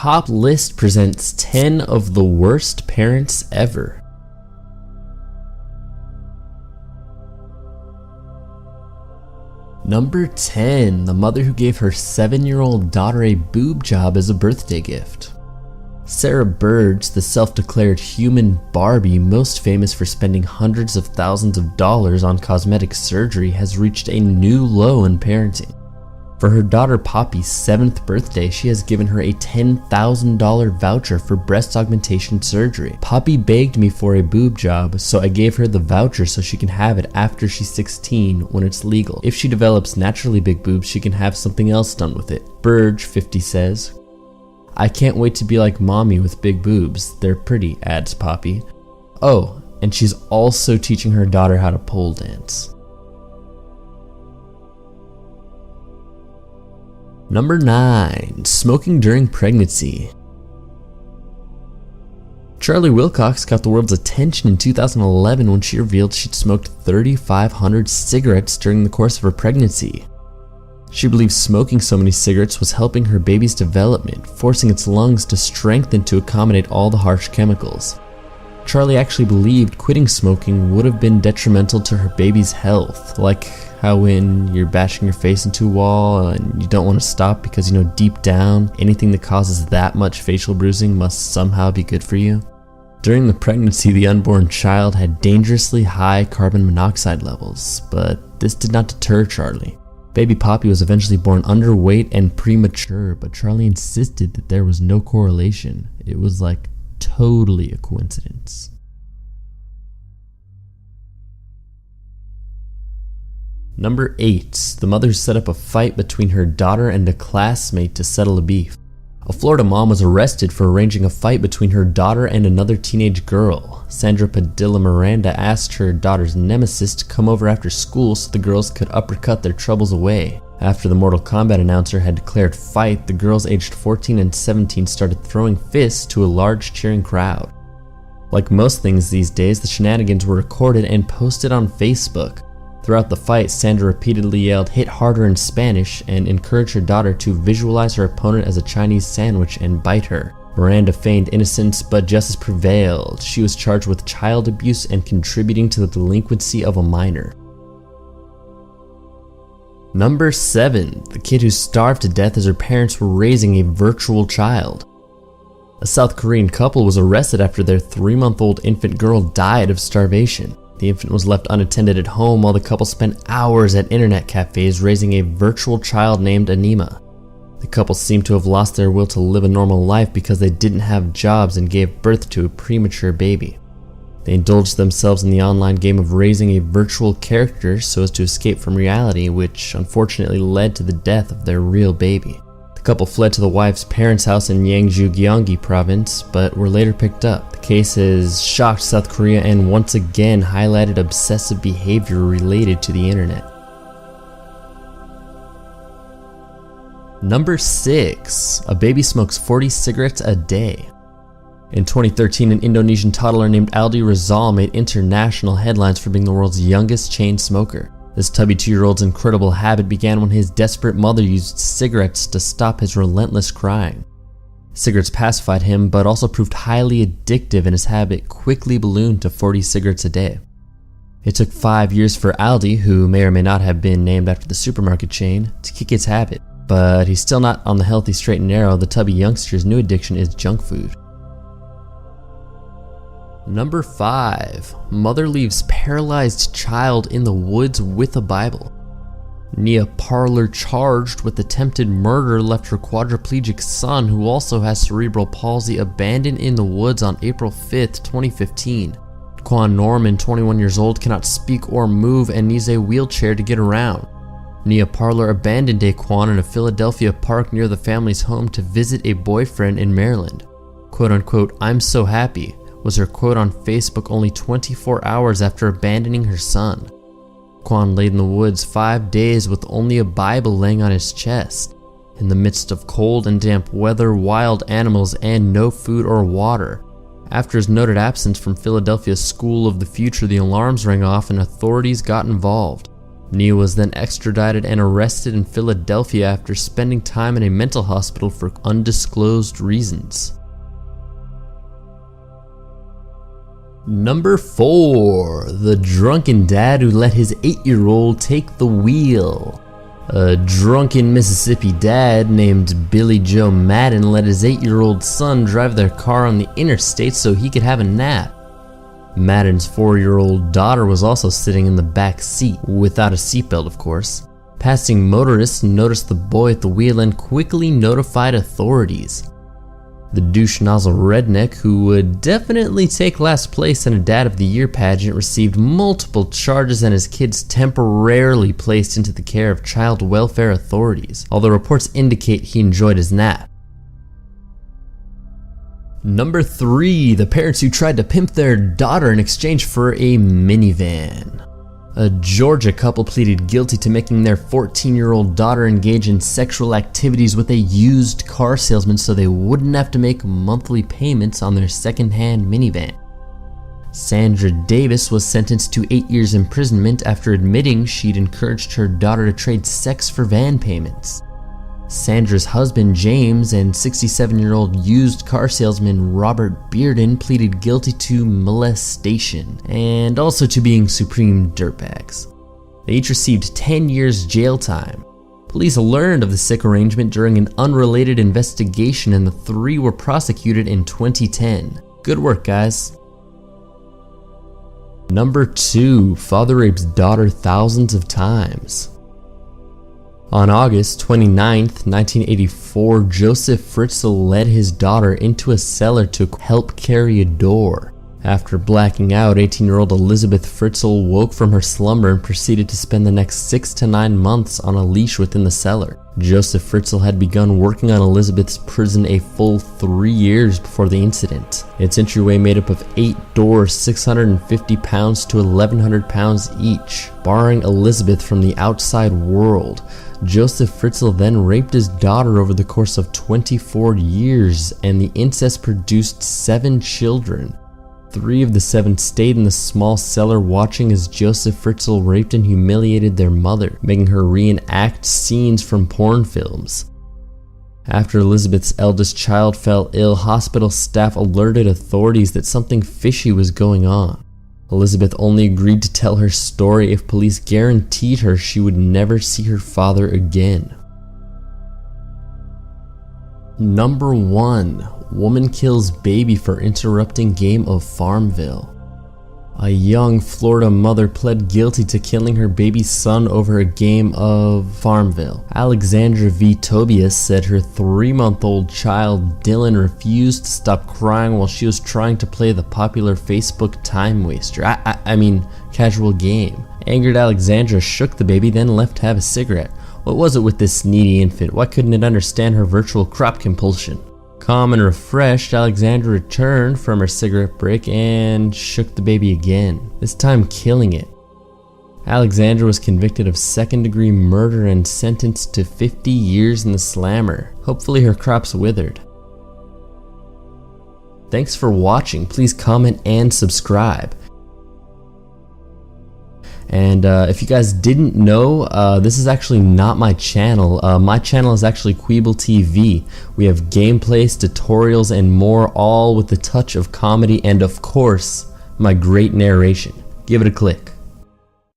top list presents 10 of the worst parents ever. Number 10, the mother who gave her 7-year-old daughter a boob job as a birthday gift. Sarah Burge, the self-declared human Barbie most famous for spending hundreds of thousands of dollars on cosmetic surgery, has reached a new low in parenting. For her daughter Poppy's 7th birthday, she has given her a $10,000 voucher for breast augmentation surgery. Poppy begged me for a boob job, so I gave her the voucher so she can have it after she's 16 when it's legal. If she develops naturally big boobs, she can have something else done with it. Burge, 50, says, "I can't wait to be like mommy with big boobs. They're pretty," adds Poppy. Oh, and she's also teaching her daughter how to pole dance. Number 9, smoking during pregnancy. Charlie Wilcox got the world's attention in 2011 when she revealed she'd smoked 3,500 cigarettes during the course of her pregnancy. She believed smoking so many cigarettes was helping her baby's development, forcing its lungs to strengthen to accommodate all the harsh chemicals. Charlie actually believed quitting smoking would have been detrimental to her baby's health, like how when you're bashing your face into a wall and you don't want to stop because you know deep down anything that causes that much facial bruising must somehow be good for you. During the pregnancy, the unborn child had dangerously high carbon monoxide levels, but this did not deter Charlie. Baby Poppy was eventually born underweight and premature, but Charlie insisted that there was no correlation. It was like totally a coincidence. Number 8, the mother set up a fight between her daughter and a classmate to settle a beef. A Florida mom was arrested for arranging a fight between her daughter and another teenage girl. Sandra Padilla Miranda asked her daughter's nemesis to come over after school so the girls could uppercut their troubles away. After the Mortal Kombat announcer had declared fight, the girls aged 14 and 17 started throwing fists to a large cheering crowd. Like most things these days, the shenanigans were recorded and posted on Facebook. Throughout the fight, Sandra repeatedly yelled "hit harder" in Spanish and encouraged her daughter to visualize her opponent as a Chinese sandwich and bite her. Miranda feigned innocence, but justice prevailed. She was charged with child abuse and contributing to the delinquency of a minor. Number 7, the kid who starved to death as her parents were raising a virtual child. A South Korean couple was arrested after their 3-month-old infant girl died of starvation. The infant was left unattended at home while the couple spent hours at internet cafes raising a virtual child named Anima. The couple seemed to have lost their will to live a normal life because they didn't have jobs and gave birth to a premature baby. They indulged themselves in the online game of raising a virtual character so as to escape from reality, which unfortunately led to the death of their real baby. The couple fled to the wife's parents' house in Yangju, Gyeonggi province, but were later picked up. The case has shocked South Korea and once again highlighted obsessive behavior related to the internet. Number 6, a baby smokes 40 cigarettes a day. In 2013, an Indonesian toddler named Aldi Rizal made international headlines for being the world's youngest chain smoker. This tubby 2-year-old's incredible habit began when his desperate mother used cigarettes to stop his relentless crying. Cigarettes pacified him, but also proved highly addictive, and his habit quickly ballooned to 40 cigarettes a day. It took 5 years for Aldi, who may or may not have been named after the supermarket chain, to kick his habit. But he's still not on the healthy straight and narrow. The tubby youngster's new addiction is junk food. Number 5, mother leaves paralyzed child in the woods with a Bible. Nia Parler, charged with attempted murder, left her quadriplegic son, who also has cerebral palsy, abandoned in the woods on April 5th, 2015. Quan Norman, 21 years old, cannot speak or move and needs a wheelchair to get around. Nia Parler abandoned Daquan in a Philadelphia park near the family's home to visit a boyfriend in Maryland. Quote unquote, "I'm so happy," was her quote on Facebook only 24 hours after abandoning her son. Quan laid in the woods 5 days with only a Bible laying on his chest. In the midst of cold and damp weather, wild animals, and no food or water. After his noted absence from Philadelphia's School of the Future, the alarms rang off and authorities got involved. Nia was then extradited and arrested in Philadelphia after spending time in a mental hospital for undisclosed reasons. Number 4. The drunken dad who let his 8-year-old take the wheel. A drunken Mississippi dad named Billy Joe Madden let his 8-year-old son drive their car on the interstate so he could have a nap. Madden's 4-year-old daughter was also sitting in the back seat, without a seatbelt of course. Passing motorists noticed the boy at the wheel and quickly notified authorities. The douche nozzle redneck, who would definitely take last place in a Dad of the Year pageant, received multiple charges and his kids temporarily placed into the care of child welfare authorities, although reports indicate he enjoyed his nap. Number 3. The parents who tried to pimp their daughter in exchange for a minivan. A Georgia couple pleaded guilty to making their 14-year-old daughter engage in sexual activities with a used car salesman so they wouldn't have to make monthly payments on their second-hand minivan. Sandra Davis was sentenced to 8 years imprisonment after admitting she'd encouraged her daughter to trade sex for van payments. Sandra's husband James and 67-year-old used car salesman Robert Bearden pleaded guilty to molestation and also to being supreme dirtbags. They each received 10 years jail time. Police learned of the sick arrangement during an unrelated investigation and the 3 were prosecuted in 2010. Good work, guys. Number 2. Father rapes daughter thousands of times. On August 29, 1984, Joseph Fritzl led his daughter into a cellar to help carry a door. After blacking out, 18-year-old Elizabeth Fritzl woke from her slumber and proceeded to spend the next 6 to 9 months on a leash within the cellar. Joseph Fritzl had begun working on Elizabeth's prison a full 3 years before the incident. Its entryway made up of 8 doors, 650 pounds to 1,100 pounds each, barring Elizabeth from the outside world. Joseph Fritzl then raped his daughter over the course of 24 years, and the incest produced 7 children. 3 of the 7 stayed in the small cellar watching as Joseph Fritzl raped and humiliated their mother, making her reenact scenes from porn films. After Elizabeth's eldest child fell ill, hospital staff alerted authorities that something fishy was going on. Elizabeth only agreed to tell her story if police guaranteed her she would never see her father again. Number 1. Woman kills baby for interrupting game of Farmville. A young Florida mother pled guilty to killing her baby son over a game of Farmville. Alexandra V. Tobias said her 3-month-old child Dylan refused to stop crying while she was trying to play the popular Facebook time waster, casual game. Angered Alexandra shook the baby, then left to have a cigarette. What was it with this needy infant? Why couldn't it understand her virtual crop compulsion? Calm and refreshed, Alexandra returned from her cigarette break and shook the baby again, this time killing it. Alexandra was convicted of second-degree murder and sentenced to 50 years in the slammer. Hopefully her crops withered. Thanks for watching. Please comment and subscribe. And if you guys didn't know, this is actually not my channel. My channel is actually Queeble TV. We have gameplays, tutorials, and more, all with a touch of comedy and, of course, my great narration. Give it a click.